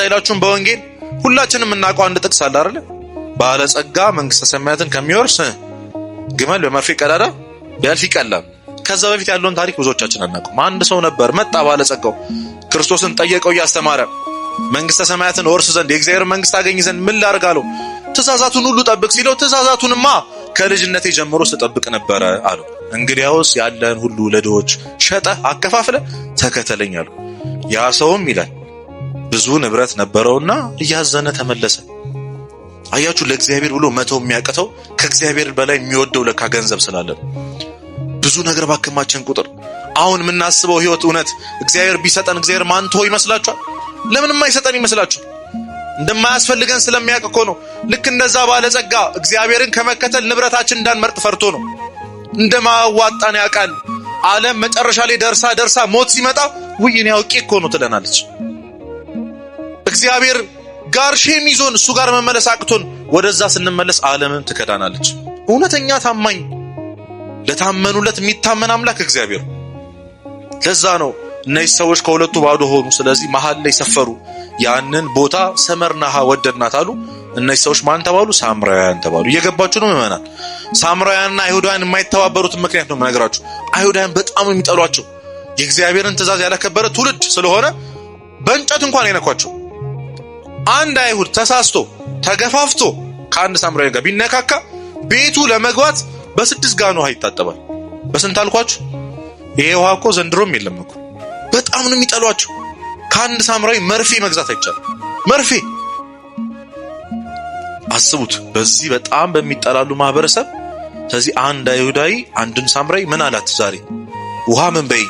ይላችሁም በወንጌል ሁላችንም እናውቀው አንድ ጥቅስ አለ አይደል? ባለጸጋ መንግስተ ሰማያትን ከሚወርስ ግመል በመርፌ ቀዳዳ ቢያልፍ ይቀላል። ከዛ በፊት ያለውን ታሪክ ብዙዎቻችን አናውቅም። አንድ ሰው ነበር፣ መጣ ባለጸጋው ክርስቶስን ጠየቀው እያስተማረ መንግስተ ሰማያትን ወርስ ዘንድ የእግዚአብሔር መንግስት አገኝ ዘንድ ምን ላድርግ አለው። ትእዛዛቱን ሁሉ ጠብቅ ሲለው ትእዛዛቱንማ ከልጅነቴ ጀምሮ ስጠብቅ ነበረ አለው። እንግዲያውስ ያለን ሁሉ ለድሆች ሸጠህ አከፋፍለህ ተከተለኝ አለው። ያ ሰውም ይላል ብዙ ንብረት ነበረውና እያዘነ ተመለሰ። አያችሁ፣ ለእግዚአብሔር ብሎ መተው የሚያቀተው ከእግዚአብሔር በላይ የሚወደው ለካ ገንዘብ ስላለ ብዙ ነገር ባከማችን ቁጥር አሁን የምናስበው ህይወት እውነት እግዚአብሔር ቢሰጠን እግዚአብሔር ማንቶ ይመስላችኋል? ለምን የማይሰጠን ይመስላችኋል? እንደማያስፈልገን ስለሚያውቅ እኮ ነው። ልክ እንደዛ ባለጸጋ እግዚአብሔርን ከመከተል ንብረታችን እንዳንመርጥ ፈርቶ ነው። እንደማዋጣን ያውቃል። ዓለም መጨረሻ ላይ ደርሳ ሞት ሲመጣ ውይኔ ያውቄ እኮ ነው ትለናለች። እግዚአብሔር ጋር ሼም ይዞን እሱ ጋር መመለስ አቅቶን ወደዛ ስንመለስ ዓለምን ትከዳናለች። እውነተኛ ታማኝ ለታመኑለት የሚታመን አምላክ እግዚአብሔር። ለዛ ነው እነዚህ ሰዎች ከሁለቱ ባዶ ሆኑ። ስለዚህ መሃል ላይ ሰፈሩ። ያንን ቦታ ሰመርናሃ ወደድናት አሉ። እነዚህ ሰዎች ማን ተባሉ? ሳምራውያን ተባሉ። እየገባችሁ ነው ምዕመናን? ሳምራውያንና አይሁዳውያን የማይተባበሩትን ምክንያት ነው የምነግራችሁ። አይሁዳውያን በጣም የሚጠሏቸው የእግዚአብሔርን ትእዛዝ ያላከበረ ትውልድ ስለሆነ በእንጨት እንኳን አይነኳቸው። አንድ አይሁድ ተሳስቶ ተገፋፍቶ ከአንድ ሳምራዊ ጋር ቢነካካ ቤቱ ለመግባት በ6 ጋን ውሃ ይታጠባል። በስንት አልኳችሁ? ይሄ ውሃ እኮ ዘንድሮም የለም እኮ። በጣም ነው የሚጠሏቸው። ከአንድ ሳምራዊ መርፌ መግዛት አይቻልም። መርፌ አስቡት። በዚህ በጣም በሚጠላሉ ማህበረሰብ ስለዚህ አንድ አይሁዳዊ አንድን ሳምራዊ ምን አላት? ዛሬ ውሃ ምን በይ።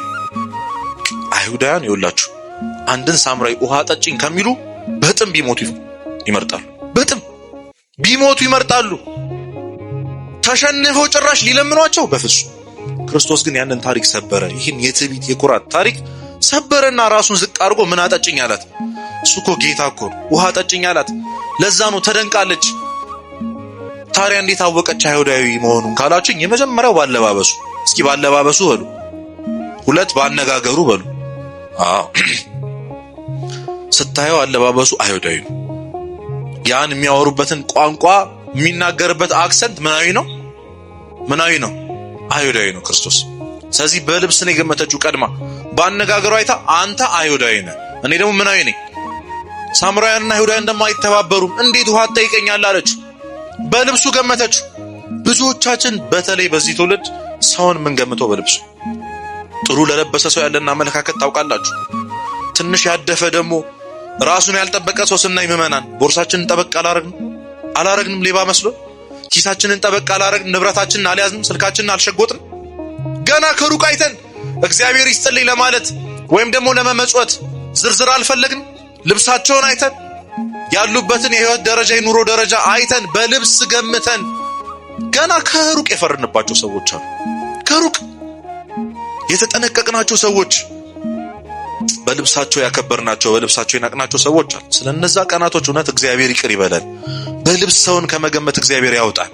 አይሁዳውያን ይውላችሁ አንድን ሳምራዊ ውሃ ጠጪኝ ከሚሉ በጥም ቢሞቱ ይመርጣሉ። በጥም ቢሞቱ ይመርጣሉ። ተሸንፈው ጭራሽ ሊለምኗቸው በፍጹም። ክርስቶስ ግን ያንን ታሪክ ሰበረ። ይህን የትዕቢት የኩራት ታሪክ ሰበረና ራሱን ዝቅ አድርጎ ምን አጠጭኝ አላት። እሱ እኮ ጌታ እኮ ውሃ ጠጭኝ አላት። ለዛ ነው ተደንቃለች። ታዲያ እንዴት አወቀች አይሁዳዊ መሆኑን ካላችሁኝ የመጀመሪያው ባለባበሱ። እስኪ ባለባበሱ በሉ፣ ሁለት ባነጋገሩ በሉ። ስታየው አለባበሱ አይሁዳዊ ነው። ያን የሚያወሩበትን ቋንቋ የሚናገርበት አክሰንት ምናዊ ነው? ምናዊ ነው? አይሁዳዊ ነው ክርስቶስ። ስለዚህ በልብስ ነው የገመተችው ቀድማ። ባነጋገሩ አይታ አንተ አይሁዳዊ ነህ፣ እኔ ደግሞ ምናዊ ነኝ። ሳምራውያንና አይሁዳውያን እንደማይተባበሩም እንዴት ውሃ ትጠይቀኛለህ አለች። በልብሱ ገመተችው። ብዙዎቻችን በተለይ በዚህ ትውልድ ሰውን ምን ገምተው በልብሱ። ጥሩ ለለበሰ ሰው ያለን አመለካከት ታውቃላችሁ። ትንሽ ያደፈ ደግሞ ራሱን ያልጠበቀ ሰው ስናይ ምዕመናን ቦርሳችንን ጠበቅ አላረግንም፣ ሌባ መስሎ ኪሳችንን ጠበቅ አላረግንም፣ ንብረታችንን አልያዝንም፣ ስልካችንን አልሸጎጥንም። ገና ከሩቅ አይተን እግዚአብሔር ይስጥልኝ ለማለት ወይም ደግሞ ለመመጽወት ዝርዝር አልፈለግንም። ልብሳቸውን አይተን ያሉበትን የህይወት ደረጃ የኑሮ ደረጃ አይተን በልብስ ገምተን ገና ከሩቅ የፈርንባቸው ሰዎች አሉ። ከሩቅ የተጠነቀቅናቸው ሰዎች፣ በልብሳቸው ያከበርናቸው፣ በልብሳቸው የናቅናቸው ሰዎች አሉ። ስለነዛ ቀናቶች እውነት እግዚአብሔር ይቅር ይበላል። በልብስ ሰውን ከመገመት እግዚአብሔር ያውጣል።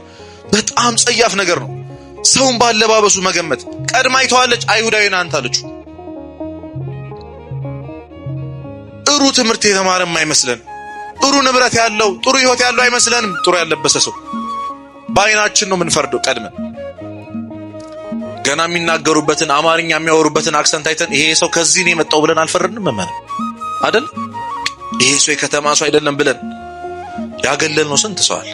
በጣም ጸያፍ ነገር ነው ሰውን ባለባበሱ መገመት። ቀድማ አይተዋለች፣ አይሁዳዊ ናንተ አለችው። ጥሩ ትምህርት የተማረም አይመስለን፣ ጥሩ ንብረት ያለው ጥሩ ህይወት ያለው አይመስለንም። ጥሩ ያለበሰ ሰው በአይናችን ነው የምንፈርደው። ቀድመን ገና የሚናገሩበትን አማርኛ የሚያወሩበትን አክሰንት አይተን ይሄ ሰው ከዚህ ነው የመጣው ብለን አልፈረድንም አይደል? ይሄ ሰው የከተማ ሰው አይደለም ብለን ያገለልነው ስንት ሰው አለ።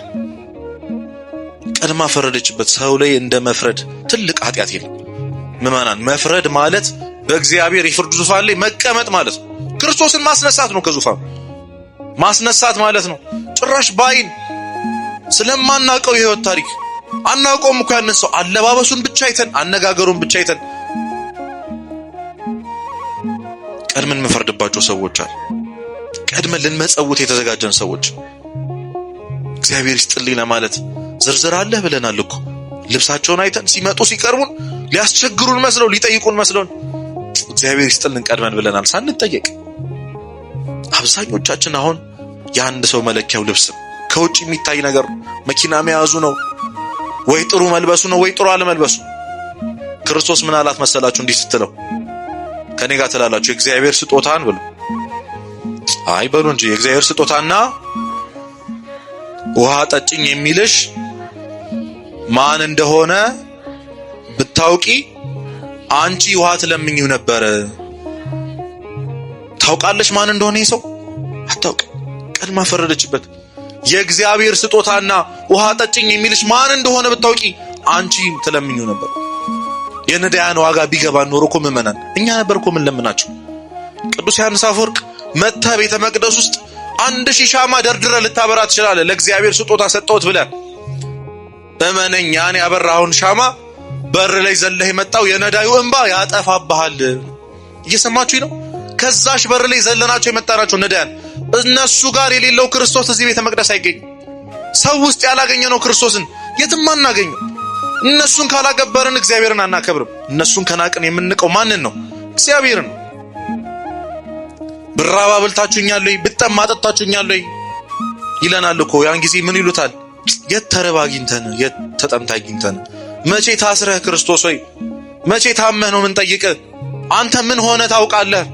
ቀድማ ፈረደችበት። ሰው ላይ እንደ መፍረድ ትልቅ ኃጢአት የለም ምዕመናን። መፍረድ ማለት በእግዚአብሔር የፍርድ ዙፋን ላይ መቀመጥ ማለት ነው። ክርስቶስን ማስነሳት ነው፣ ከዙፋኑ ማስነሳት ማለት ነው። ጭራሽ ባይን ስለማናውቀው የህይወት ታሪክ አናውቀውም እኮ ያነሳው አለባበሱን ብቻ አይተን አነጋገሩን ብቻ አይተን ቀድመን መፈርድባቸው ሰዎች አሉ። ቀድመን ልንመጸውት የተዘጋጀን ሰዎች እግዚአብሔር ይስጥልኝ ለማለት ዝርዝር አለ ብለናል እኮ። ልብሳቸውን አይተን ሲመጡ ሲቀርቡን ሊያስቸግሩን መስለው ሊጠይቁን መስለው እግዚአብሔር ይስጥልን ቀድመን ብለናል ሳንጠየቅ። አብዛኞቻችን አሁን የአንድ ሰው መለኪያው ልብስ ከውጭ የሚታይ ነገር መኪና መያዙ ነው ወይ ጥሩ መልበሱ ነው ወይ ጥሩ አለመልበሱ። ክርስቶስ ምን አላት መሰላችሁ? እንዲህ ስትለው ከኔ ጋር ትላላችሁ የእግዚአብሔር ስጦታን ብሎ አይ በሉ እንጂ የእግዚአብሔር ስጦታና ውሃ ጠጭኝ የሚልሽ ማን እንደሆነ ብታውቂ አንቺ ውሃ ትለምኚው ነበር። ታውቃለሽ ማን እንደሆነ ይሄ ሰው? አታውቅ። ቀድማ ፈረደችበት። የእግዚአብሔር ስጦታና ውሃ ጠጭኝ የሚልሽ ማን እንደሆነ ብታውቂ አንቺ ትለምኚው ነበር። የነዳያን ዋጋ ቢገባ ኖሮ እኮ ምእመናን እኛ ነበር እኮ ምን ለምናቸው። ቅዱስ ዮሐንስ አፈወርቅ መጥተህ ቤተ መቅደስ ውስጥ 1000 ሻማ ደርድረ ልታበራ ትችላለህ። ለእግዚአብሔር ስጦታ ሰጠሁት ብለህ እመነኝ፣ ያን ያበራውን ሻማ በር ላይ ዘለህ የመጣው የነዳዩ እንባ ያጠፋብሃል። እየሰማችሁኝ ነው? ከዛሽ በር ላይ ዘለናቸው የመጣናቸው ነዳያን እነሱ ጋር የሌለው ክርስቶስ እዚህ ቤተ መቅደስ አይገኝም። ሰው ውስጥ ያላገኘነው ክርስቶስን የትም አናገኘው። እነሱን ካላገበርን እግዚአብሔርን አናከብርም። እነሱን ከናቅን የምንቀው ማንን ነው? እግዚአብሔርን። ብራባ በልታችሁኛል ወይ ብጠማ አጠጣችሁኛል ወይ ይለናል እኮ። ያን ጊዜ ምን ይሉታል? የት ተርበህ አግኝተን፣ የት ተጠምተህ አግኝተን፣ መቼ ታስረህ ክርስቶስ ሆይ መቼ ታመህ ነው ምን ጠይቅህ? አንተ ምን ሆነ ታውቃለህ?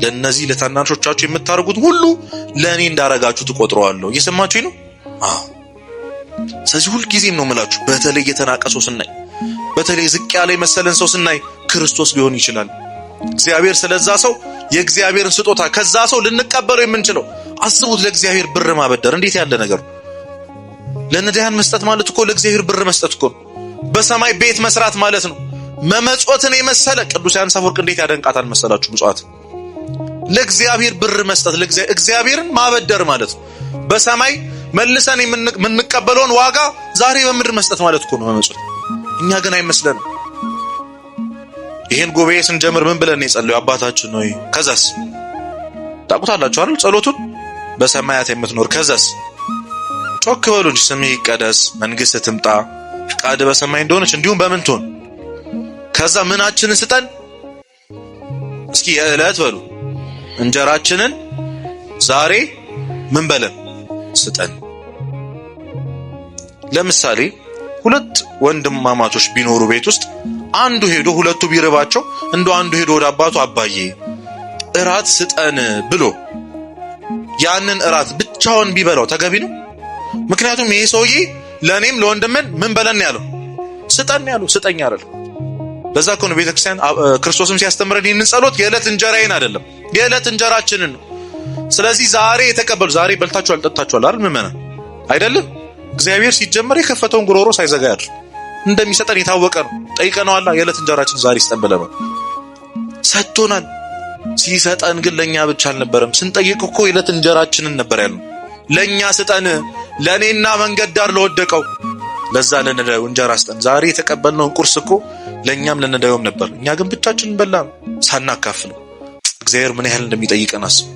ለነዚህ ለታናሾቻችሁ የምታደርጉት ሁሉ ለእኔ እንዳረጋችሁ ትቆጥረዋለሁ። እየሰማችሁኝ ነው? አዎ። ስለዚህ ሁል ጊዜም ነው የምላችሁ፣ በተለይ የተናቀ ሰው ስናይ፣ በተለይ ዝቅ ያለ መሰለን ሰው ስናይ ክርስቶስ ሊሆን ይችላል። እግዚአብሔር ስለዛ ሰው የእግዚአብሔርን ስጦታ ከዛ ሰው ልንቀበለው የምንችለው አስቡት። ለእግዚአብሔር ብር ማበደር እንዴት ያለ ነገር ነው! ለነዳያን መስጠት ማለት እኮ ለእግዚአብሔር ብር መስጠት እኮ ነው። በሰማይ ቤት መስራት ማለት ነው። መመጽወትን የመሰለ ቅዱስ ዮሐንስ አፈወርቅ እንዴት ያደንቃታል መሰላችሁ ምጽዋት። ለእግዚአብሔር ብር መስጠት፣ እግዚአብሔርን ማበደር ማለት ነው። በሰማይ መልሰን የምንቀበለውን ዋጋ ዛሬ በምድር መስጠት ማለት እኮ ነው መመጽወት። እኛ ግን አይመስለንም። ይሄን ጉባኤ ስንጀምር ምን ብለን የጸለዩ አባታችን ሆይ፣ ከዛስ ታውቁታላችሁ አይደል? ጸሎቱን በሰማያት የምትኖር ከዛስ ጮክ በሉ እንጂ ስምህ ይቀደስ፣ መንግስት ትምጣ፣ ፍቃድ በሰማይ እንደሆነች እንዲሁም በምን ትሆን። ከዛ ምናችንን ስጠን እስኪ የዕለት በሉ እንጀራችንን ዛሬ ምን በለን ስጠን። ለምሳሌ ሁለት ወንድማማቾች ቢኖሩ ቤት ውስጥ አንዱ ሄዶ ሁለቱ ቢርባቸው አንዱ ሄዶ ወደ አባቱ አባዬ እራት ስጠን ብሎ ያንን እራት ብቻውን ቢበላው ተገቢ ነው? ምክንያቱም ይሄ ሰውዬ ለኔም ለወንድምን ምን በለን ያለው ስጠን ያለው ስጠኝ አይደል? ለዛ እኮ ነው ቤተክርስቲያን ክርስቶስም ሲያስተምረን ይህንን ጸሎት የዕለት እንጀራዬን አይደለም የዕለት እንጀራችንን ነው። ስለዚህ ዛሬ የተቀበሉ ዛሬ በልታችኋል ጠጥታችኋል አይደል ምእመናን? አይደለም? እግዚአብሔር ሲጀመር የከፈተውን ጉሮሮ ሳይዘጋ ያድር እንደሚሰጠን የታወቀ ነው። ጠይቀነዋል። የዕለት እንጀራችን ዛሬ ስጠን ብለናል። ሰጥቶናል። ሲሰጠን ግን ለኛ ብቻ አልነበረም። ስንጠይቅ እኮ የዕለት እንጀራችንን ነበር ያለው። ለኛ ስጠን፣ ለኔና መንገድ ዳር ለወደቀው ለዛ ለነዳዩ እንጀራ ስጠን። ዛሬ የተቀበልነውን ቁርስ እኮ ለኛም ለነዳዩም ነበር። እኛ ግን ብቻችንን በላን ሳናካፍለው። እግዚአብሔር ምን ያህል እንደሚጠይቀን አስቡ።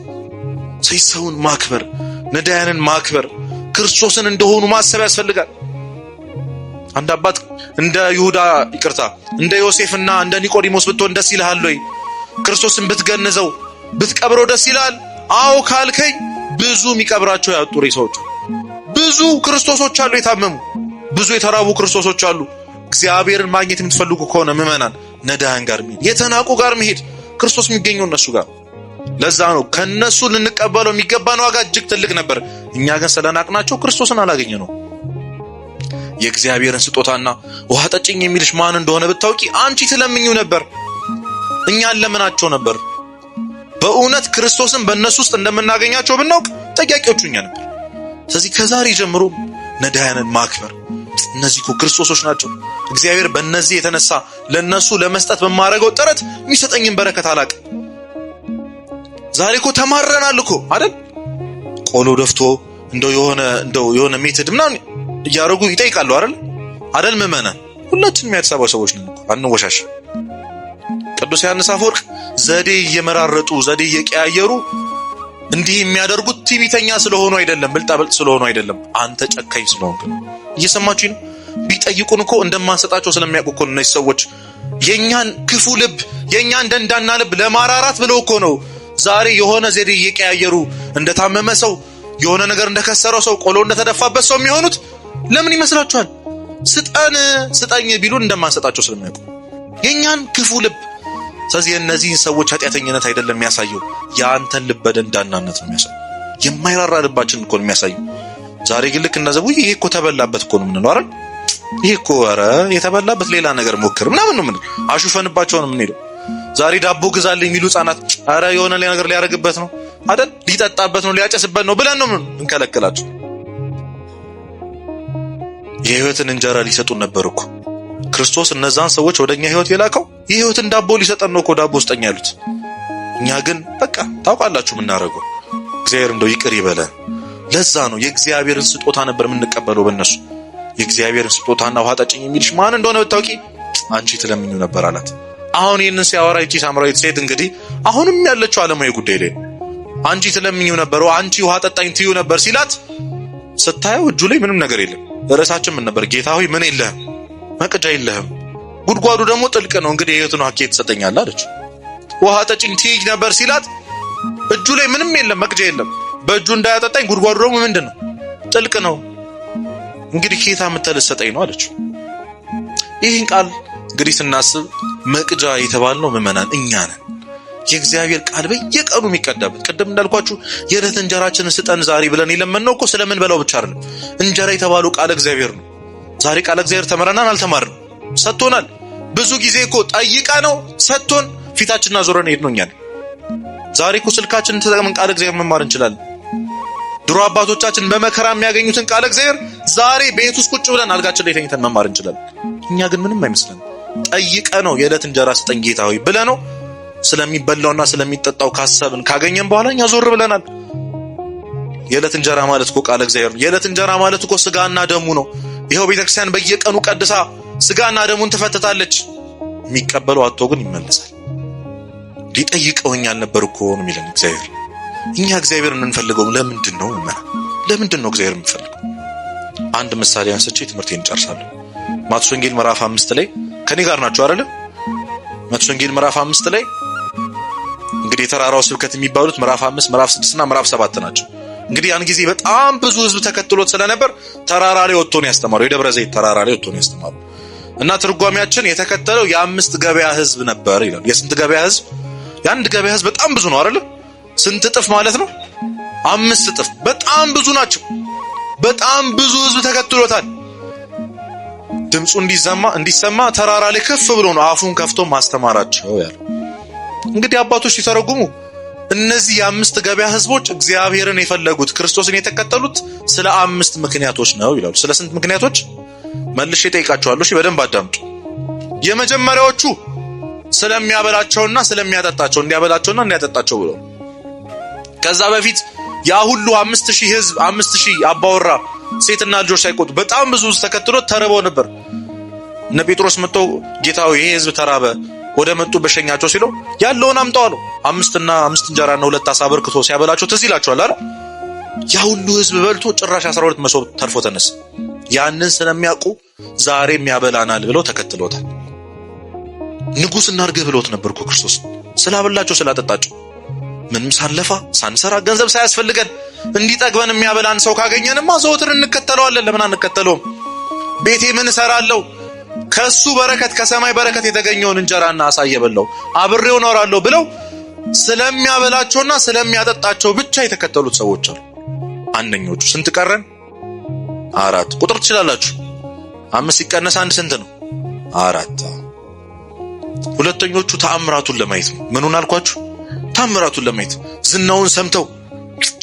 ሰውን ማክበር፣ ነዳያንን ማክበር፣ ክርስቶስን እንደሆኑ ማሰብ ያስፈልጋል። አንድ አባት እንደ ይሁዳ እንደ ዮሴፍና እንደ ኒቆዲሞስ ብትሆን ደስ ይልሃል ወይ? ክርስቶስን ብትገንዘው ብትቀብረው ደስ ይልሃል? አዎ ካልከኝ ብዙ የሚቀብራቸው ያጡ ሬሳዎች፣ ብዙ ክርስቶሶች አሉ የታመሙ፣ ብዙ የተራቡ ክርስቶሶች አሉ። እግዚአብሔርን ማግኘት የምትፈልጉ ከሆነ ምእመናን ነዳያን ጋር መሄድ፣ የተናቁ ጋር መሄድ፣ ክርስቶስ የሚገኘው እነሱ ጋር። ለዛ ነው ከነሱ ልንቀበለው የሚገባን ዋጋ እጅግ ትልቅ ነበር። እኛ ግን ስለናቅናቸው ክርስቶስን አላገኘነው። የእግዚአብሔርን ስጦታና ውሃ ጠጭኝ የሚልሽ ማን እንደሆነ ብታውቂ አንቺ ትለምኚው ነበር። እኛን ለምናቸው ነበር። በእውነት ክርስቶስን በእነሱ ውስጥ እንደምናገኛቸው ብናውቅ ጠያቂዎቹ እኛ ነበር። ስለዚህ ከዛሬ ጀምሮ ነዳያንን ማክበር፣ እነዚህ እኮ ክርስቶሶች ናቸው። እግዚአብሔር በእነዚህ የተነሳ ለነሱ ለመስጠት በማረገው ጥረት የሚሰጠኝን በረከት አላውቅም። ዛሬ እኮ ተማረናል እኮ አይደል? ቆሎ ደፍቶ እንደው የሆነ ሜትድ ምናምን እያረጉ ይጠይቃሉ አይደል ምእመናን? ሁላችንም የአዲስ አበባ ሰዎች ነን እኮ አንወሻሽ። ቅዱስ ዮሐንስ አፈወርቅ ዘዴ እየመራረጡ ዘዴ እየቀያየሩ እንዲህ የሚያደርጉት ትዕቢተኛ ስለሆኑ አይደለም፣ ብልጣብልጥ ስለሆኑ አይደለም፣ አንተ ጨካኝ ስለሆንክ ነው። እየሰማችሁኝ ነው? ቢጠይቁን እኮ እንደማንሰጣቸው ስለሚያውቁ እኮ እነዚህ ሰዎች የኛን ክፉ ልብ የኛን ደንዳና ልብ ለማራራት ብለው እኮ ነው ዛሬ የሆነ ዘዴ እየቀያየሩ እንደታመመ ሰው የሆነ ነገር እንደከሰረው ሰው ቆሎ እንደተደፋበት ሰው የሚሆኑት። ለምን ይመስላችኋል? ስጠኝ ቢሉን እንደማንሰጣቸው ስለሚያውቁ የኛን ክፉ ልብ ስለዚህ የእነዚህን ሰዎች ኃጢአተኝነት አይደለም የሚያሳየው፣ የአንተን ልበ ደንዳናነት ነው የሚያሳየው። የማይራራ ልባችን እኮ ነው የሚያሳየው። ዛሬ ግን ልክ እነዚህ ይሄ እኮ ተበላበት እኮ ነው የምንለው አይደል? ይሄ እኮ ኧረ የተበላበት ሌላ ነገር ሞክር ምናምን ነው የምንለው። አሹፈንባቸው ነው የምንሄደው። ዛሬ ዳቦ ግዛልኝ የሚሉ ህጻናት ኧረ የሆነ ነገር ሊያረግበት ነው አይደል? ሊጠጣበት ነው ሊያጨስበት ነው ብለን ነው እንከለክላቸው። የህይወትን እንጀራ ሊሰጡን ነበር እኮ ክርስቶስ እነዛን ሰዎች ወደኛ ህይወት የላከው የህይወትን ዳቦ ሊሰጠን ነው እኮ ዳቦ ውስጠኛ ያሉት። እኛ ግን በቃ ታውቃላችሁ የምናደርገው። እግዚአብሔር እንደው ይቅር ይበለን። ለዛ ነው የእግዚአብሔርን ስጦታ ነበር የምንቀበለው በእነሱ። የእግዚአብሔርን ስጦታና ውሃ ጠጭኝ የሚልሽ ማን እንደሆነ ብታውቂ አንቺ ትለምኙ ነበር አላት። አሁን ይህንን ሲያወራ ይቺ ሳምራዊት ሴት እንግዲህ አሁንም ያለችው ዓለማዊ ጉዳይ ላይ አንቺ ትለምኙ ነበር፣ አንቺ ውሃ ጠጣኝ ትዩ ነበር ሲላት ስታየው እጁ ላይ ምንም ነገር የለም። ርዕሳችን ምን ነበር? ጌታ ሆይ ምን የለህም? መቅጃ የለህም፣ ጉድጓዱ ደግሞ ጥልቅ ነው፣ እንግዲህ የህይወትን ውሃ ከየት ትሰጠኛለህ አለች። ውሃ ጠጭኝ ትይ ነበር ሲላት እጁ ላይ ምንም የለም፣ መቅጃ የለም። በእጁ እንዳያጠጣኝ ጉድጓዱ ደግሞ ምንድነው? ጥልቅ ነው፣ እንግዲህ ከየት አምጥተህ ልትሰጠኝ ነው አለች። ይህን ቃል እንግዲህ ስናስብ መቅጃ የተባልነው ምዕመናን እኛ ነን። የእግዚአብሔር ቃል በየቀኑ የሚቀዳበት ቅድም እንዳልኳችሁ የዕለት እንጀራችንን ስጠን ዛሬ ብለን የለመንነው እኮ ስለምን በላው ብቻ አይደለም። እንጀራ የተባለው ቃል እግዚአብሔር ነው። ዛሬ ቃል እግዚአብሔር ተመረናል አልተማርንም? ሰጥቶናል። ብዙ ጊዜ እኮ ጠይቀ ነው ሰጥቶን ፊታችንን አዞረን ሄድነው እኛ። ዛሬ እኮ ስልካችንን ተጠቅመን ቃል እግዚአብሔር መማር እንችላለን። ድሮ አባቶቻችን በመከራ የሚያገኙትን ቃል እግዚአብሔር ዛሬ ቤት ውስጥ ቁጭ ብለን አልጋችን ላይ ተኝተን መማር እንችላለን። እኛ ግን ምንም አይመስለን። ጠይቀ ነው የዕለት እንጀራ ስጠን ጌታ ሆይ ብለ ነው ስለሚበላውና ስለሚጠጣው ካሰብን ካገኘን በኋላ እኛ ዞር ብለናል። የዕለት እንጀራ ማለት እኮ ቃል እግዚአብሔር ነው። የዕለት እንጀራ ማለት እኮ ስጋና ደሙ ነው። ይኸው ቤተክርስቲያን በየቀኑ ቀድሳ ስጋና ደሙን ትፈትታለች። የሚቀበለው አጥቶ ግን ይመለሳል። ሊጠይቀውኛል ነበር እኮ ነው የሚለን እግዚአብሔር። እኛ እግዚአብሔርን የምንፈልገው ለምንድን ነው? ለምንድን ነው እግዚአብሔር የምንፈልገው? አንድ ምሳሌ አንስቼ ትምህርቴን እንጨርሳለሁ። ማቴዎስ ወንጌል ምዕራፍ 5 ላይ ከኔ ጋር ናችሁ አይደል? ማቴዎስ ወንጌል ምዕራፍ 5 ላይ እንግዲህ የተራራው ስብከት የሚባሉት ምዕራፍ 5 ምዕራፍ 6 እና ምዕራፍ 7 ናቸው። እንግዲህ ያን ጊዜ በጣም ብዙ ህዝብ ተከትሎት ስለነበር ተራራ ላይ ወጥቶ ነው ያስተማረው። የደብረ ዘይት ተራራ ላይ ወጥቶ ነው ያስተማረው። እና ትርጓሜያችን የተከተለው የ5 ገበያ ህዝብ ነበር ይላል። የስንት ገበያ ህዝብ? የአንድ ገበያ ህዝብ በጣም ብዙ ነው አይደል? ስንት እጥፍ ማለት ነው? 5 እጥፍ። በጣም ብዙ ናቸው። በጣም ብዙ ህዝብ ተከትሎታል። ድምፁ እንዲሰማ ተራራ ላይ ከፍ ብሎ ነው አፉን ከፍቶ ማስተማራቸው ያለው። እንግዲህ አባቶች ሲተረጉሙ እነዚህ የ5 ገበያ ህዝቦች እግዚአብሔርን የፈለጉት ክርስቶስን የተከተሉት ስለ 5 ምክንያቶች ነው ይላሉ። ስለ ስንት ምክንያቶች? መልሼ እጠይቃቸዋለሁ። እሺ በደንብ አዳምጡ። የመጀመሪያዎቹ ስለሚያበላቸውና ስለሚያጠጣቸው እንዲያበላቸውና እንዲያጠጣቸው ብለው ከዛ በፊት ያ ሁሉ 5000 ህዝብ 5000 አባወራ ሴትና ልጆች ሳይቆጡ በጣም ብዙ ተከትሎት ተርበው ነበር። እነ ጴጥሮስ መጥተው ጌታው ይሄ ህዝብ ተራበ ወደ መጡ በሸኛቸው ሲለው ያለውን አምጣው አለው። 5 እንጀራና 2 ዓሣ አበርክቶ ሲያበላቸው ትዝ ይላቸዋል አይደል? ያ ሁሉ ህዝብ በልቶ ጭራሽ 12 መሶብ ተርፎ ተነሳ። ያንን ስለሚያውቁ ዛሬም ያበላናል ብለው ተከትሎታል። ንጉስ እናርገ ብለውት ነበር እኮ ክርስቶስ ስላበላቸው ስላጠጣቸው። ምንም ሳንለፋ ሳንሰራ ገንዘብ ሳያስፈልገን እንዲጠግበን የሚያበላን ሰው ካገኘንማ ዘወትር እንከተለዋለን። ለምን አንከተለውም? ቤቴ ምን እሰራለሁ? ከሱ በረከት ከሰማይ በረከት የተገኘውን እንጀራና ዓሣ እየበላሁ አብሬው እኖራለሁ ብለው ስለሚያበላቸውና ስለሚያጠጣቸው ብቻ የተከተሉት ሰዎች አሉ። አንደኞቹ ስንት ቀረን? 4 ቁጥር ትችላላችሁ። 5 ሲቀነስ 1 ስንት ነው? 4። ሁለተኞቹ ተአምራቱን ለማየት ነው። ምኑን አልኳችሁ? ተአምራቱን ለማየት፣ ዝናውን ሰምተው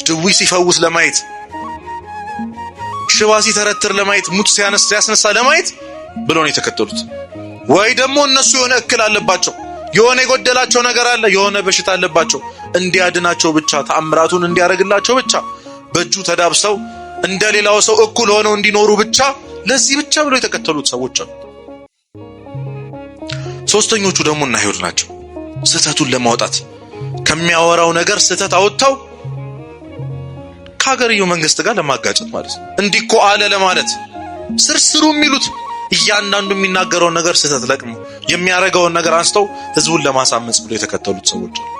ድዊ ሲፈውስ ለማየት፣ ሽባ ሲተረትር ለማየት፣ ሙት ሲያስነሳ ለማየት ብለው ነው የተከተሉት። ወይ ደግሞ እነሱ የሆነ እክል አለባቸው፣ የሆነ የጎደላቸው ነገር አለ፣ የሆነ በሽታ አለባቸው፣ እንዲያድናቸው ብቻ ተአምራቱን እንዲያደርግላቸው ብቻ በእጁ ተዳብሰው እንደሌላው ሰው እኩል ሆነው እንዲኖሩ ብቻ ለዚህ ብቻ ብለው የተከተሉት ሰዎች አሉ። ሶስተኞቹ ደግሞ እና አይሁድ ናቸው። ስህተቱን ለማውጣት ከሚያወራው ነገር ስህተት አውጥተው ከሀገርየው መንግስት ጋር ለማጋጨት ማለት ነው። እንዲኮ አለ ለማለት ስርስሩ የሚሉት እያንዳንዱ የሚናገረውን ነገር ስህተት ለቅሞ የሚያረጋውን ነገር አንስተው ህዝቡን ለማሳመጽ ብለው የተከተሉት ሰዎች አሉ።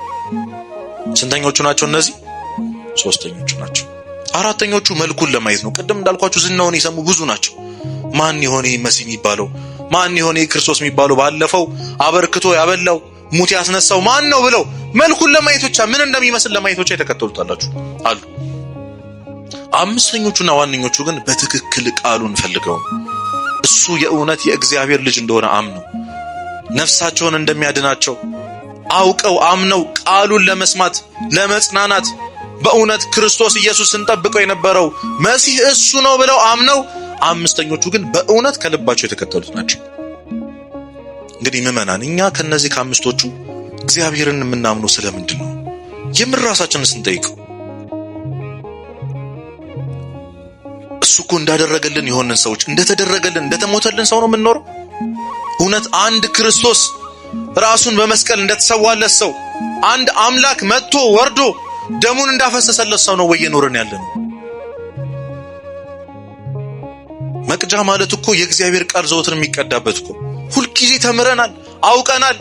ስንተኞቹ ናቸው እነዚህ? ሶስተኞቹ ናቸው። አራተኞቹ መልኩን ለማየት ነው። ቅድም እንዳልኳችሁ ዝናውን የሰሙ ብዙ ናቸው። ማን ይሆን መሲህ የሚባለው? ማን ይሆን ክርስቶስ የሚባለው? ባለፈው አበርክቶ ያበላው ሙት ያስነሳው ማን ነው ብለው መልኩን ለማየት ብቻ ምን እንደሚመስል ለማየት ብቻ የተከተሉታላችሁ አሉ። አምስተኞቹና ዋነኞቹ ግን በትክክል ቃሉን ፈልገው እሱ የእውነት የእግዚአብሔር ልጅ እንደሆነ አምነው ነፍሳቸውን እንደሚያድናቸው አውቀው አምነው ቃሉን ለመስማት ለመጽናናት በእውነት ክርስቶስ ኢየሱስን ጠብቀው የነበረው መሲህ እሱ ነው ብለው አምነው አምስተኞቹ ግን በእውነት ከልባቸው የተከተሉት ናቸው። እንግዲህ ምዕመናን እኛ ከነዚህ ከአምስቶቹ እግዚአብሔርን የምናምነው ስለምንድን ነው? የምን ራሳችንን ስንጠይቀው እሱ እኮ እንዳደረገልን የሆነን ሰዎች እንደተደረገልን እንደተሞተልን ሰው ነው የምንኖረው? እውነት አንድ ክርስቶስ ራሱን በመስቀል እንደተሰዋለት ሰው አንድ አምላክ መጥቶ ወርዶ ደሙን እንዳፈሰሰለት ሰው ነው ወይ የኖርን ያለነው? መቅጃ ማለት እኮ የእግዚአብሔር ቃል ዘወትር የሚቀዳበት እኮ ሁልጊዜ ተምረናል፣ አውቀናል፣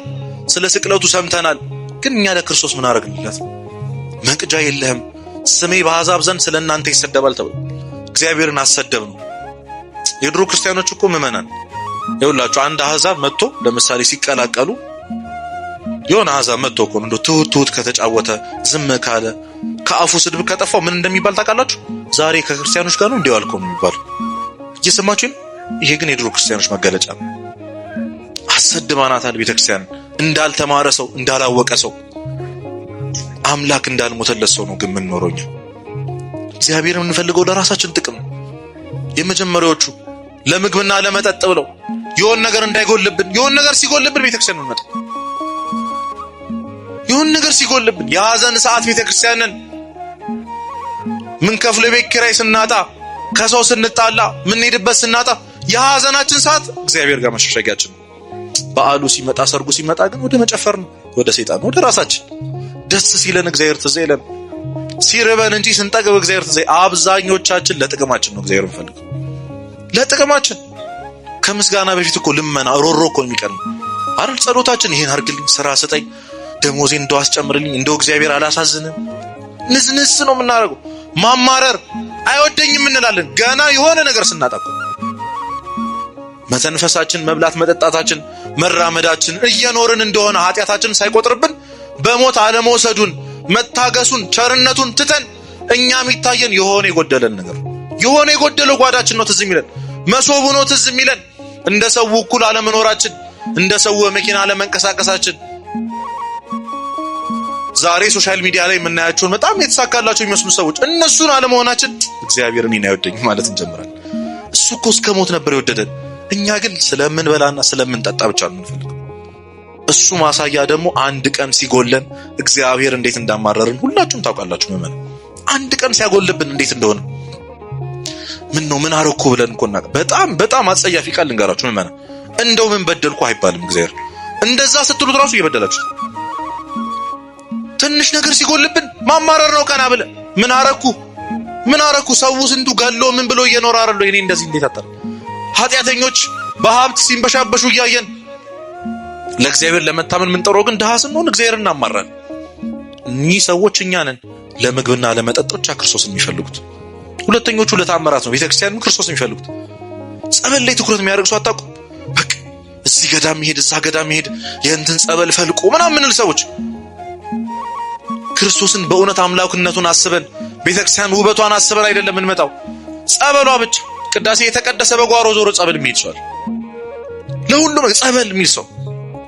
ስለ ስቅለቱ ሰምተናል። ግን እኛ ለክርስቶስ ምን አደረግንለት? መቅጃ የለህም፣ ስሜ በአሕዛብ ዘንድ ስለእናንተ ይሰደባል ተብሎ እግዚአብሔርን አሰደብ ነው። የድሮ ክርስቲያኖች እኮ ምዕመናን ይኸውላችሁ አንድ አሕዛብ መጥቶ ለምሳሌ ሲቀላቀሉ የሆነ አሕዛብ መጥቶ እኮ እንደው ትሁት ከተጫወተ ዝም ካለ ከአፉ ስድብ ከጠፋው ምን እንደሚባል ታውቃላችሁ? ዛሬ ከክርስቲያኖች ጋር ነው እንዲህ ያልከው ነው የሚባል። እየሰማችሁ ነው? ይሄ ግን የድሮ ክርስቲያኖች መገለጫ ነው። አሰድባናታል ቤተክርስቲያን እንዳልተማረ ሰው እንዳላወቀ ሰው አምላክ እንዳልሞተለት ሰው ነው ግን ምን ኖሮኛ እግዚአብሔርን የምንፈልገው ለራሳችን ጥቅም ነው። የመጀመሪያዎቹ ለምግብና ለመጠጥ ብለው የሆነ ነገር እንዳይጎልብን የሆነ ነገር ሲጎልብን ቤተክርስቲያን እንመጣ የሆነ ነገር ሲጎልብን የሐዘን ሰዓት ቤተክርስቲያንን ምን ከፍለ ቤት ኪራይ ስናጣ ከሰው ስንጣላ ምን ሄድበት ስናጣ የሐዘናችን ሰዓት እግዚአብሔር ጋር መሸሸጊያችን ነው። በዓሉ ሲመጣ ሰርጉ ሲመጣ ግን ወደ መጨፈር ነው፣ ወደ ሰይጣን ወደ ራሳችን። ደስ ሲለን እግዚአብሔር ትዝ ይለን፣ ሲርበን እንጂ ስንጠግብ እግዚአብሔር ትዝ። አብዛኞቻችን ለጥቅማችን ነው እግዚአብሔርን ፈልገው ለጥቅማችን። ከምስጋና በፊት እኮ ልመና ሮሮ እኮ የሚቀርም አይደል? ጸሎታችን ይሄን አርግልኝ፣ ስራ ስጠኝ፣ ደሞዜን እንደው አስጨምርልኝ፣ እንደው እግዚአብሔር አላሳዝንም። ንዝንዝ ነው የምናደርገው። ማማረር አይወደኝም እንላለን ገና የሆነ ነገር ስናጣቁ። መተንፈሳችን፣ መብላት መጠጣታችን፣ መራመዳችን እየኖርን እንደሆነ ኃጢአታችን ሳይቆጥርብን በሞት አለመውሰዱን መታገሱን ቸርነቱን ትተን እኛ የሚታየን የሆነ የጎደለን ነገር የሆነ የጎደለው ጓዳችን ነው ትዝ የሚለን፣ መሶቡ ነው ትዝ የሚለን። እንደ ሰው እኩል አለመኖራችን፣ እንደ ሰው መኪና አለመንቀሳቀሳችን፣ ዛሬ ሶሻል ሚዲያ ላይ የምናያቸውን በጣም የተሳካላቸው የሚመስሉ ሰዎች እነሱን አለመሆናችን እግዚአብሔር እኔን አይወደኝም ማለት እንጀምራለን። እሱ እኮ እስከ ሞት ነበር የወደደን። እኛ ግን ስለምንበላና ስለምንጠጣ ብቻ ነው የምንፈልገው። እሱ ማሳያ ደግሞ አንድ ቀን ሲጎለን እግዚአብሔር እንዴት እንዳማረርን ሁላችሁም ታውቃላችሁ። መመን አንድ ቀን ሲያጎልብን እንዴት እንደሆነ ምን አረኩ ብለን እንኮና በጣም አጸያፊ ቃል ልንገራችሁ መመን። እንደው ምን በደልኩ አይባልም እግዚአብሔር። እንደዛ ስትሉት ራሱ እየበደላችሁ ትንሽ ነገር ሲጎልብን ማማረር ነው። ቀና ብለን ምን አረኩ ሰው ስንቱ ገሎ ምን ብሎ እየኖረ አይደል? እኔ እንደዚህ እንዴት አጣር ኃጢአተኞች በሀብት ሲንበሻበሹ እያየን ለእግዚአብሔር ለመታመን ምን ጠሮ ግን ደሃ ስንሆን እግዚአብሔርን እናማራለን። እኚህ ሰዎች እኛ ነን ለምግብና ለመጠጥ ብቻ ክርስቶስን የሚፈልጉት። ሁለተኞቹ ለታምራት ነው ቤተክርስቲያንን ክርስቶስን የሚፈልጉት። ጸበል ላይ ትኩረት የሚያደርግ ሰው አጣቁ። በቃ እዚህ ገዳም ይሄድ እዛ ገዳም ይሄድ የእንትን ጸበል ፈልቆ ምናምን ምንል ሰዎች ክርስቶስን በእውነት አምላክነቱን አስበን ቤተክርስቲያን ውበቷን አስበን አይደለም እንመጣው። ጸበሏ ብቻ ቅዳሴ የተቀደሰ በጓሮ ዞሮ ጸበል የሚሄድ ሰው ለሁሉም ጸበል የሚል ሰው።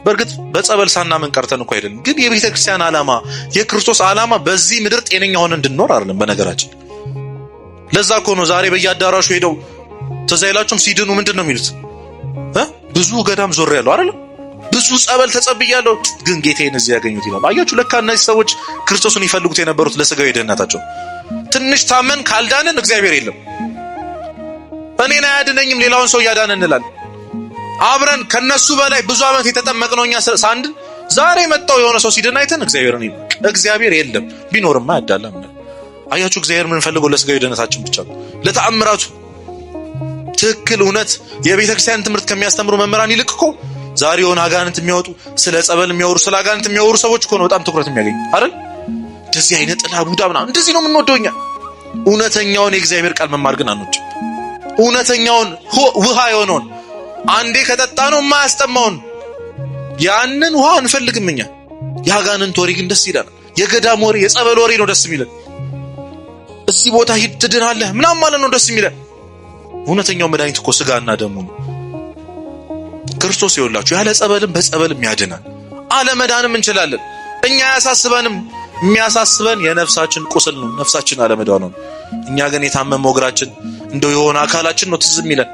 በእርግጥ በጸበል ሳናምን ቀርተን እኮ አይደለም፣ ግን የቤተክርስቲያን ዓላማ የክርስቶስ ዓላማ በዚህ ምድር ጤነኛ ሆነን እንድንኖር አይደለም። በነገራችን ለዛ እኮ ነው ዛሬ በየአዳራሹ ሄደው ተዛይላችሁም ሲድኑ ምንድነው የሚሉት? ብዙ ገዳም ዞር ያለው አይደል? ብዙ ጸበል ተጸብያለሁ ግን ጌታዬን እዚህ ያገኙት ይላል። አያችሁ ለካ እነዚህ ሰዎች ክርስቶስን ይፈልጉት የነበሩት ለስጋዊ ደህንነታቸው። ትንሽ ታመን ካልዳንን እግዚአብሔር የለም። እኔን አያድነኝም ሌላውን ሰው ያዳን እንላለን። አብረን ከነሱ በላይ ብዙ ዓመት የተጠመቅነው እኛ ሳንድን ዛሬ መጣው የሆነ ሰው ሲድን አይተን እግዚአብሔርን ይባል። እግዚአብሔር የለም ቢኖርማ ያዳለም። አያችሁ እግዚአብሔር ምን ፈልገው ለስጋዊ ደህንነታችን ብቻ ነው፣ ለተአምራቱ። ትክክል እውነት የቤተክርስቲያን ትምህርት ከሚያስተምሩ መምህራን ይልቅ እኮ ዛሬ የሆነ አጋንንት የሚያወጡ ስለ ጸበል የሚያወሩ ስለ አጋንንት የሚያወሩ ሰዎች እኮ ነው በጣም ትኩረት የሚያገኙ አይደል? እንደዚህ አይነት ጥላ ቡዳ ምናምን እንደዚህ ነው የምንወደው እኛ። እውነተኛውን የእግዚአብሔር ቃል መማር ግን አንወድም። እውነተኛውን ውሃ የሆነውን አንዴ ከጠጣ ነው የማያስጠማውን ያንን ውሃ እንፈልግም እኛ። ያጋንንት ወሬ ግን ደስ ይላል። የገዳም ወሬ የጸበል ወሬ ነው ደስ የሚለን። እዚህ ቦታ ሂድ ትድናለህ ምናምን ማለት ነው ደስ የሚለን። እውነተኛው መድኃኒት እኮ ስጋና ደሙ ነው። ክርስቶስ ይወላችሁ ያለ ጸበልም በጸበልም ያድናል። አለመዳንም እንችላለን። እኛ አያሳስበንም። የሚያሳስበን የነፍሳችን ቁስል ነው፣ ነፍሳችን አለመዳኑ ነው። እኛ ግን የታመመው እግራችን እንደው የሆነ አካላችን ነው ትዝ የሚለን።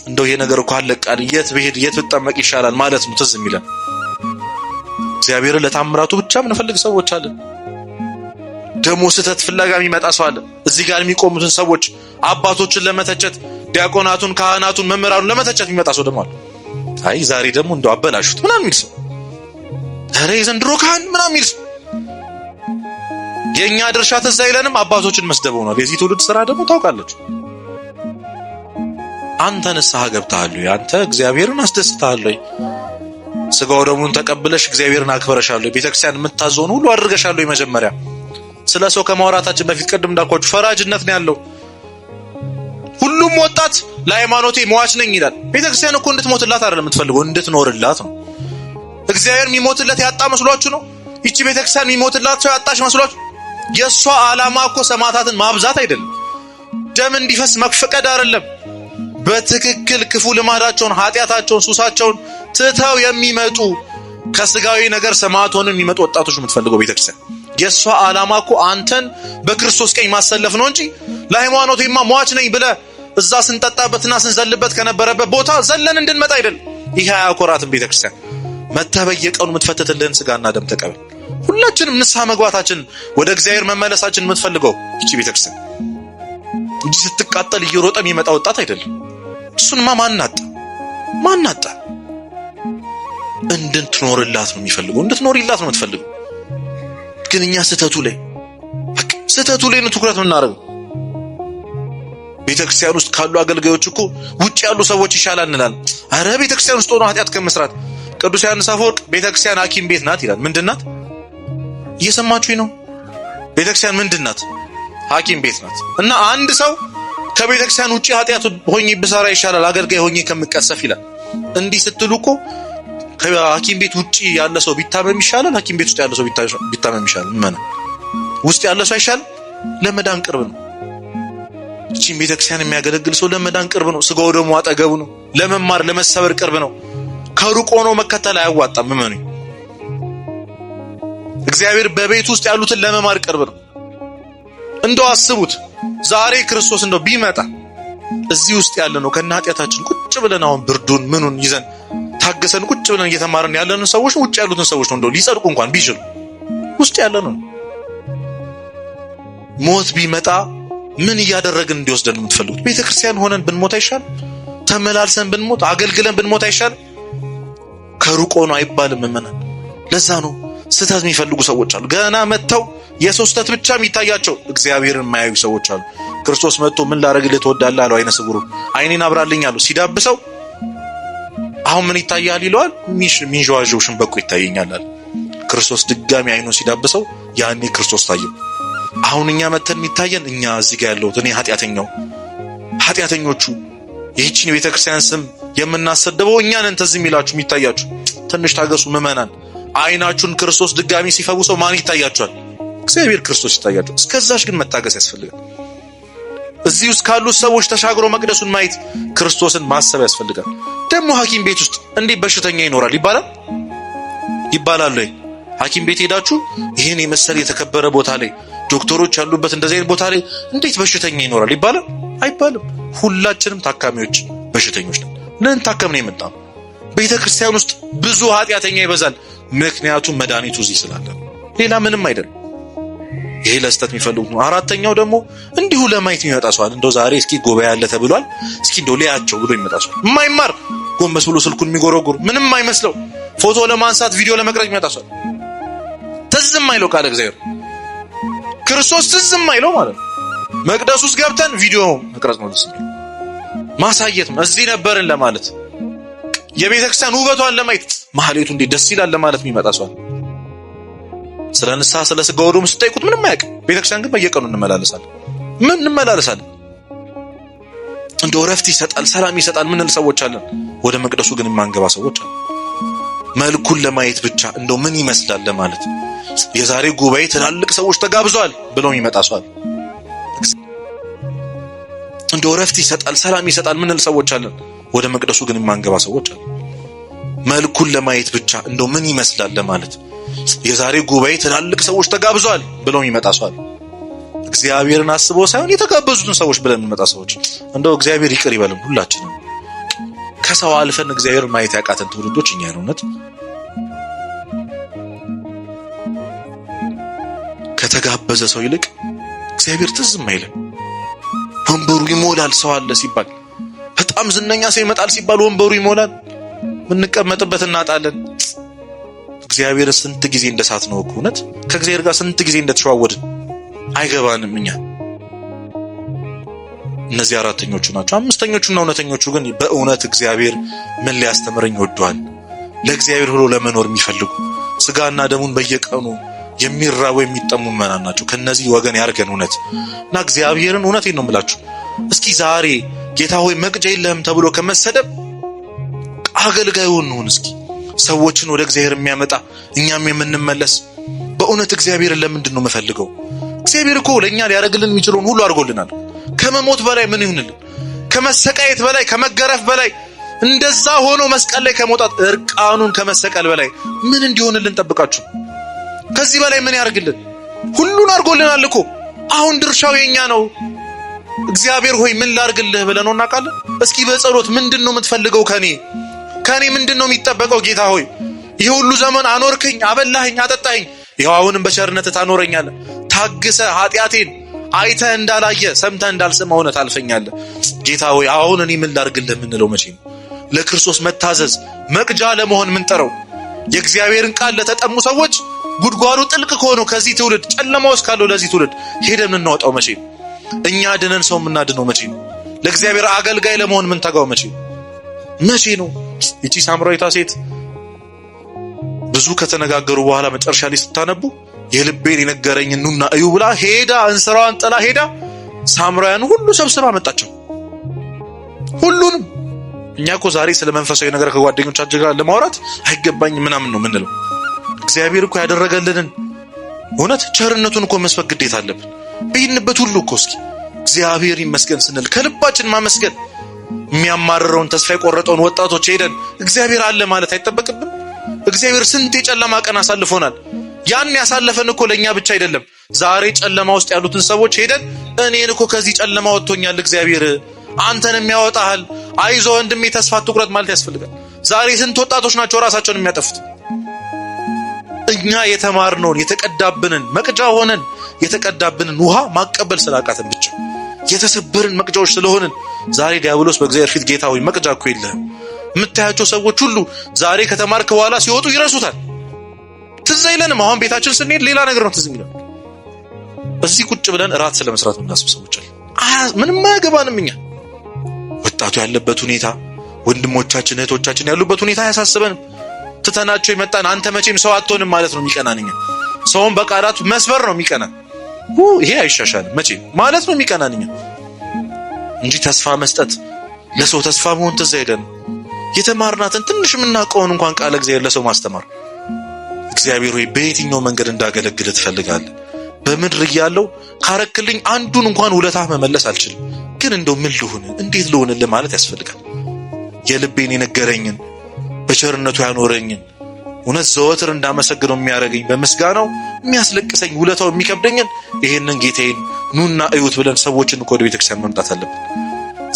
እንደው ይሄ ነገር እኮ አለቃል የት ብሄድ የት ብጠመቅ ይሻላል ማለት ነው ትዝ የሚለን። እግዚአብሔርን ለታምራቱ ብቻ ምንፈልግ ሰዎች አለን። ደሞ ስተት ፍለጋ የሚመጣ ሰው አለ። እዚህ ጋር የሚቆሙትን ሰዎች አባቶችን ለመተቸት ዲያቆናቱን፣ ካህናቱን፣ መምህራኑን ለመተቸት የሚመጣ ሰው ደግሞ አለ። አይ ዛሬ ደግሞ እንደው አበላሹት ምናምን የሚል ሰው፣ ዛሬ ዘንድሮ ካህን ምናምን የሚል ሰው። የኛ ድርሻ ትዝ አይለንም፣ አባቶችን መስደብ ሆኗል። የዚህ ትውልድ ስራ ደግሞ ታውቃላችሁ። አንተ ንስሐ ገብተሃል ወይ? አንተ እግዚአብሔርን አስደስተሃል ወይ? ስጋው ደሙን ተቀብለሽ እግዚአብሔርን አክብረሻል ወይ? ቤተክርስቲያን የምታዘውን ሁሉ አድርገሻል ወይ? መጀመሪያ ስለ ሰው ከማውራታችን በፊት ቅድም እንዳልኳችሁ ፈራጅነት ነው ያለው። ሁሉም ወጣት ለሃይማኖቴ መዋች ነኝ ይላል። ቤተክርስቲያን እኮ እንድትሞትላት አይደለም የምትፈልገው፣ እንድትኖርላት ነው። እግዚአብሔር የሚሞትለት ያጣ መስሏችሁ ነው? ይቺ ቤተክርስቲያን የሚሞትላት ሰው ያጣሽ መስሏችሁ? የሷ ዓላማ እኮ ሰማዕታትን ማብዛት አይደለም፣ ደም እንዲፈስ መፍቀድ አይደለም። በትክክል ክፉ ልማዳቸውን፣ ኃጢአታቸውን፣ ሱሳቸውን ትተው የሚመጡ ከስጋዊ ነገር ሰማዕት ሆነው የሚመጡ ወጣቶች የምትፈልገው ቤተክርስቲያን። የሷ ዓላማ እኮ አንተን በክርስቶስ ቀኝ ማሰለፍ ነው እንጂ ለሃይማኖቴማ ሟች ነኝ ብለ እዛ ስንጠጣበትና ስንዘልበት ከነበረበት ቦታ ዘለን እንድንመጣ አይደለም። ይሄ አያኮራትም ቤተክርስቲያን። መተበየቀኑ የምትፈተትልህን ስጋና ደም ተቀበል። ሁላችንም ንስሐ መግባታችን ወደ እግዚአብሔር መመለሳችን የምትፈልገው ይቺ ቤተክርስቲያን እንጂ ስትቃጠል እየሮጠ የሚመጣ ወጣት አይደለም። እሱንማ ማናጣ እንድትኖርላት ነው የሚፈልገው፣ እንድትኖርላት ነው የምትፈልገው። ግን እኛ ስህተቱ ላይ ነው ትኩረት የምናደርገው። ቤተክርስቲያን ውስጥ ካሉ አገልጋዮች እኮ ውጭ ያሉ ሰዎች ይሻላል እንላለን። አረ ቤተክርስቲያን ውስጥ ሆኖ ኃጢአት ከመስራት ቅዱስ ዮሐንስ አፈወርቅ ቤተክርስቲያን ሐኪም ቤት ናት ይላል። ምንድናት? እየሰማችሁኝ ነው? ቤተክርስቲያን ምንድናት? ሐኪም ቤት ናት። እና አንድ ሰው ከቤተክርስቲያን ውጪ ኃጢአት ሆኜ ብሰራ ይሻላል አገልጋይ ሆኜ ከምቀሰፍ ይላል። እንዲህ ስትሉ እኮ ከሐኪም ቤት ውጪ ያለ ሰው ቢታመም ይሻላል፣ ሐኪም ቤት ውስጥ ያለ ሰው ቢታመም ይሻላል። ምን ውስጥ ያለ ሰው ይሻላል? ለመዳን ቅርብ ነው። እቺን ቤተክርስቲያን የሚያገለግል ሰው ለመዳን ቅርብ ነው። ስጋው ደግሞ አጠገቡ ነው። ለመማር ለመሰበር ቅርብ ነው። ከሩቅ ሆኖ መከተል አያዋጣም። ምን እግዚአብሔር በቤት ውስጥ ያሉትን ለመማር ቅርብ ነው። እንደው አስቡት ዛሬ ክርስቶስ እንደው ቢመጣ እዚህ ውስጥ ያለ ነው ከና ኃጢአታችን ቁጭ ብለን አሁን ብርዱን ምኑን ይዘን ታገሰን ቁጭ ብለን እየተማርን ያለንን ሰዎች ውጭ ያሉትን ሰዎች ነው እንደው ሊጸድቁ እንኳን ቢችሉ ውስጥ ያለ ነው። ሞት ቢመጣ ምን እያደረግን እንዲወስደን የምትፈልጉት? ቤተክርስቲያን ሆነን ብንሞት አይሻል? ተመላልሰን ብንሞት አገልግለን ብንሞት አይሻል? ከሩቅ ሆኖ አይባልም መመናን። ለዛ ነው ስህተት የሚፈልጉ ሰዎች አሉ። ገና መተው የሰው ስህተት ብቻ የሚታያቸው እግዚአብሔርን የማያዩ ሰዎች አሉ። ክርስቶስ መጥቶ ምን ላደርግልህ ትወዳለህ አለው አይነ ስውሩ። አይኔን አብራልኝ አለው። ሲዳብሰው አሁን ምን ይታያል ይለዋል። ሚንዣዋዥው ሽንበቆ ይታየኛል አለ። ክርስቶስ ድጋሚ አይኑን ሲዳብሰው ያኔ ክርስቶስ ታየው። አሁን እኛ መተን የሚታየን እኛ እዚህ ጋር ያለው እኔ ኃጢአተኞቹ ይህችን ቤተክርስቲያን ስም የምናሰደበው እኛ ነን። ተዝም ይላችሁ የሚታያችሁ ትንሽ ታገሱ ምዕመናን። አይናችሁን ክርስቶስ ድጋሚ ሲፈውሰው ማን ይታያችኋል? እግዚአብሔር ክርስቶስ ይታያችኋል። እስከዛሽ ግን መታገስ ያስፈልጋል። እዚህ ውስጥ ካሉት ሰዎች ተሻግሮ መቅደሱን ማየት ክርስቶስን ማሰብ ያስፈልጋል። ደግሞ ሐኪም ቤት ውስጥ እንዴት በሽተኛ ይኖራል ይባላል ወይ? ሐኪም ቤት ሄዳችሁ ይሄን የመሰለ የተከበረ ቦታ ላይ ዶክተሮች ያሉበት እንደዚህ አይነት ቦታ ላይ እንዴት በሽተኛ ይኖራል ይባላል? አይባልም። ሁላችንም ታካሚዎች በሽተኞች ነን። ልንታከም ነው የመጣው። ቤተክርስቲያን ውስጥ ብዙ ኃጢአተኛ ይበዛል። ምክንያቱም መድኃኒቱ እዚህ ስላለ፣ ሌላ ምንም አይደለም። ይሄ ለስተት የሚፈልጉት ነው። አራተኛው ደግሞ እንዲሁ ለማየት የሚመጣ ሰው አለ። እንደው ዛሬ እስኪ ጉባኤ ያለ ተብሏል እስኪ እንደው ሊያቸው ብሎ የሚመጣ ሰው፣ የማይማር ጎንበስ ብሎ ስልኩን የሚጎረጉር ምንም አይመስለው ፎቶ ለማንሳት ቪዲዮ ለመቅረጽ የሚመጣ ሰው፣ ትዝም አይለው ቃል እግዚአብሔር ክርስቶስ ትዝም አይለው ማለት ነው። መቅደስ ውስጥ ገብተን ቪዲዮ መቅረጽ ነው፣ ማሳየት ነው፣ እዚህ ነበርን ለማለት፣ የቤተክርስቲያን ውበቷን ለማየት፣ ማህሌቱ እንዴት ደስ ይላል ለማለት የሚመጣ ሰው። ስለ ንስሐ ስለ ስጋው ደሙ ስትጠይቁት ምንም አያውቅም። ቤተክርስቲያን ግን በየቀኑ እንመላለሳለን። እንደው ረፍት ይሰጣል፣ ሰላም ይሰጣል ምንል ሰዎች አለን። ወደ መቅደሱ ግን የማንገባ ሰዎች አለን። መልኩን ለማየት ብቻ እንደው ምን ይመስላል ለማለት የዛሬ ጉባኤ ትላልቅ ሰዎች ተጋብዘዋል ብለው የሚመጣ ሰው አለ። እንደው ረፍት ይሰጣል ሰላም ይሰጣል ምንል ሰዎች አለን። ወደ መቅደሱ ግን የማንገባ ሰዎች አሉ። መልኩን ለማየት ብቻ እንደው ምን ይመስላል ለማለት የዛሬ ጉባኤ ትላልቅ ሰዎች ተጋብዘዋል ብለው የሚመጣ ሰው አለ። እግዚአብሔርን አስበው ሳይሆን የተጋበዙትን ሰዎች ብለን የምንመጣ ሰዎች እንደው እግዚአብሔር ይቅር ይበልን ሁላችንም። ከሰው አልፈን እግዚአብሔር ማየት ያቃተን ትውልዶች እኛ ነን። እውነት ከተጋበዘ ሰው ይልቅ እግዚአብሔር ትዝም አይልም። ወንበሩ ይሞላል ሰው አለ ሲባል፣ በጣም ዝነኛ ሰው ይመጣል ሲባል ወንበሩ ይሞላል፣ ምንቀመጥበት እናጣለን። እግዚአብሔር ስንት ጊዜ እንደሳት ነው እኮ እውነት ከእግዚአብሔር ጋር ስንት ጊዜ እንደተሸዋወድን አይገባንም እኛ። እነዚህ አራተኞቹ ናቸው። አምስተኞቹና እውነተኞቹ ግን በእውነት እግዚአብሔር ምን ሊያስተምረኝ ወዷል ለእግዚአብሔር ብሎ ለመኖር የሚፈልጉ ስጋና ደሙን በየቀኑ የሚራቡ የሚጠሙ ምዕመናን ናቸው። ከነዚህ ወገን ያርገን እውነት እና እግዚአብሔርን እውነቴን ነው የምላችሁ። እስኪ ዛሬ ጌታ ሆይ መቅጃ የለህም ተብሎ ከመሰደብ አገልጋዩን ነው እስኪ ሰዎችን ወደ እግዚአብሔር የሚያመጣ እኛም የምንመለስ በእውነት እግዚአብሔርን ለምንድን ነው የምፈልገው? እግዚአብሔር እኮ ለኛ ሊያደርግልን የሚችለውን ሁሉ አድርጎልናል። ከመሞት በላይ ምን ይሁንልን? ከመሰቃየት በላይ ከመገረፍ በላይ እንደዛ ሆኖ መስቀል ላይ ከመውጣት እርቃኑን ከመሰቀል በላይ ምን እንዲሆንልን ጠብቃችሁ? ከዚህ በላይ ምን ያርግልን? ሁሉን አድርጎልናል እኮ። አሁን ድርሻው የኛ ነው። እግዚአብሔር ሆይ ምን ላርግልህ ብለን ነው እናውቃለን። እስኪ በጸሎት ምንድነው የምትፈልገው ከኔ ምንድነው የሚጠበቀው? ጌታ ሆይ ይሄ ሁሉ ዘመን አኖርከኝ፣ አበላኸኝ፣ አጠጣኸኝ፣ ይሄው አሁንም በቸርነት ታኖረኛለህ። ታግሰ ኃጢአቴን አይተህ እንዳላየ ሰምተህ እንዳልሰማ ሆነ ታልፈኛለህ። ጌታ ሆይ አሁን እኔ ምን ላርግልህ የምንለው መቼ ነው? ለክርስቶስ መታዘዝ መቅጃ ለመሆን ምን ጠረው የእግዚአብሔርን ቃል ለተጠሙ ሰዎች ጉድጓዱ ጥልቅ ከሆነው ከዚህ ትውልድ ጨለማ ውስጥ ካለው ለዚህ ትውልድ ሄደን እናወጣው መቼ ነው? እኛ ድነን ሰው የምናድነው መቼ ነው? ለእግዚአብሔር አገልጋይ ለመሆን ምን ተጋው መቼ ነው? እቺ ሳምራዊቷ ሴት ብዙ ከተነጋገሩ በኋላ መጨረሻ ላይ ስታነቡ የልቤን የነገረኝን ኑና እዩ ብላ ሄዳ እንስራዋን ጥላ ሄዳ ሳምራውያን ሁሉ ሰብስባ መጣቸው። ሁሉንም እኛ እኮ ዛሬ ስለ መንፈሳዊ ነገር ከጓደኞቻችን ጋር ለማውራት አይገባኝ ምናምን ነው ምንለው። እግዚአብሔር እኮ ያደረገልንን እውነት ቸርነቱን እኮ መስበክ ግዴታ አለብን። በይንበት ሁሉ እኮ እስኪ እግዚአብሔር ይመስገን ስንል ከልባችን ማመስገን፣ የሚያማርረውን ተስፋ የቆረጠውን ወጣቶች ሄደን እግዚአብሔር አለ ማለት አይጠበቅብን? እግዚአብሔር ስንት የጨለማ ቀን አሳልፎናል። ያን ያሳለፈን እኮ ለኛ ብቻ አይደለም። ዛሬ ጨለማ ውስጥ ያሉትን ሰዎች ሄደን እኔን እኮ ከዚህ ጨለማ ወጥቶኛል እግዚአብሔር አንተንም ያወጣሃል፣ አይዞ ወንድሜ ተስፋ አትቁረጥ ማለት ያስፈልጋል። ዛሬ ስንት ወጣቶች ናቸው ራሳቸውን የሚያጠፉት? እኛ የተማርነውን የተቀዳብንን መቅጃ ሆነን የተቀዳብንን ውሃ ማቀበል ስላቃተን ብቻ የተሰበርን መቅጃዎች ስለሆንን ዛሬ ዲያብሎስ በእግዚአብሔር ፊት ጌታ ሆይ መቅጃ እኮ የለህም። የምታያቸው ሰዎች ሁሉ ዛሬ ከተማርክ በኋላ ሲወጡ ይረሱታል። ትዝ አይለንም። አሁን ቤታችን ስንሄድ ሌላ ነገር ነው ትዝ የሚለን። እዚህ ቁጭ ብለን እራት ስለመስራት የምናስብ ሰዎች አለ። ምንም አያገባንም። እኛ ወጣቱ ያለበት ሁኔታ፣ ወንድሞቻችን እህቶቻችን ያሉበት ሁኔታ አያሳስበንም። ትተናቸው የመጣን አንተ መቼም ሰው አትሆንም ማለት ነው የሚቀናን። እኛ ሰውን በቃላቱ መስበር ነው የሚቀናን። ይሄ አይሻሻልም መቼም ማለት ነው የሚቀናን እኛ እንጂ ተስፋ መስጠት ለሰው ተስፋ መሆን ትዝ አይለንም። የተማርናትን ትንሽ የምናውቀውን እንኳን ቃል እግዚአብሔር ለሰው ማስተማር። እግዚአብሔር ሆይ በየትኛው መንገድ እንዳገለግል ትፈልጋለህ? በምድር እያለው ካረክልኝ አንዱን እንኳን ውለታ መመለስ አልችልም፣ ግን እንደው ምን ልሁን እንዴት ልሁንልህ ማለት ያስፈልጋል። የልቤን የነገረኝን በቸርነቱ ያኖረኝን እውነት ዘወትር እንዳመሰግነው የሚያደርገኝ በምስጋናው የሚያስለቅሰኝ ውለታው የሚከብደኝን ይሄንን ጌታዬን ኑና እዩት ብለን ሰዎችን ወደ ቤተክርስቲያን መምጣት አለብን።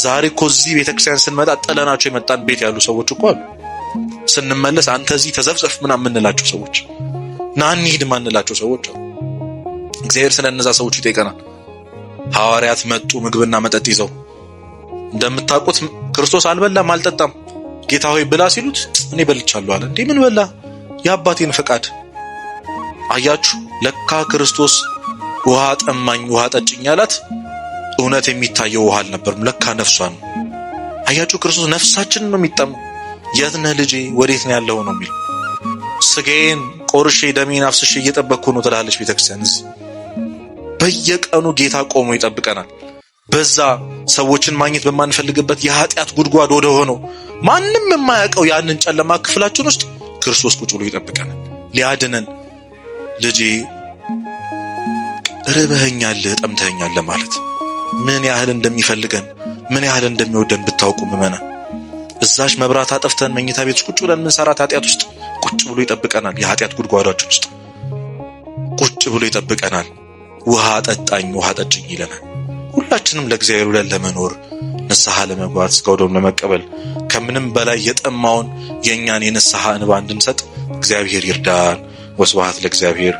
ዛሬ እኮ እዚህ ቤተክርስቲያን ስንመጣ ጥለናቸው የመጣን ቤት ያሉ ሰዎች እኮ አሉ። ስንመለስ አንተ እዚህ ተዘፍዘፍ ምናምን የምንላቸው ሰዎች፣ ና እንሂድ ማንላቸው ሰዎች አሉ። እግዚአብሔር ስለነዛ ሰዎች ይጠይቀናል። ሐዋርያት መጡ ምግብና መጠጥ ይዘው። እንደምታውቁት ክርስቶስ አልበላም አልጠጣም። ጌታ ሆይ ብላ ሲሉት እኔ በልቻለሁ አለ። እንዴ ምን በላ? የአባቴን ፈቃድ። አያችሁ ለካ ክርስቶስ ውሃ ጠማኝ ውሃ ጠጭኝ አላት። እውነት የሚታየው ውሃ አልነበርም፣ ለካ ነፍሷ ነው። አያችሁ ክርስቶስ ነፍሳችንን ነው የሚጠማው። የት ነህ ልጄ ወዴት ነው ያለው ነው የሚል። ስጋዬን ቆርሼ ደሜን አፍስሼ እየጠበቅኩ ነው ትላለች ቤተክርስቲያን። እዚህ በየቀኑ ጌታ ቆሞ ይጠብቀናል። በዛ ሰዎችን ማግኘት በማንፈልግበት የኃጢአት ጉድጓድ ወደ ሆነው ማንም የማያውቀው ያንን ጨለማ ክፍላችን ውስጥ በክርስቶስ ቁጭ ብሎ ይጠብቀናል ሊያድነን። ልጄ ርበኸኛል ጠምተኸኛል ለማለት ምን ያህል እንደሚፈልገን ምን ያህል እንደሚወደን ብታውቁ ምእመናን። እዛች መብራት አጠፍተን መኝታ ቤት ቁጭ ብለን ምንሰራት ኃጢአት ውስጥ ቁጭ ብሎ ይጠብቀናል። የኃጢአት ጉድጓዳችን ውስጥ ቁጭ ብሎ ይጠብቀናል። ውሃ ጠጣኝ ውሃ ጠጭኝ ይለናል። ሁላችንም ለእግዚአብሔር ብለን ለመኖር ንስሐ ለመግባት ሥጋው ደሙን ለመቀበል ከምንም በላይ የጠማውን የእኛን የንስሐ እንባ እንድንሰጥ እግዚአብሔር ይርዳን። ወስብሐት ለእግዚአብሔር።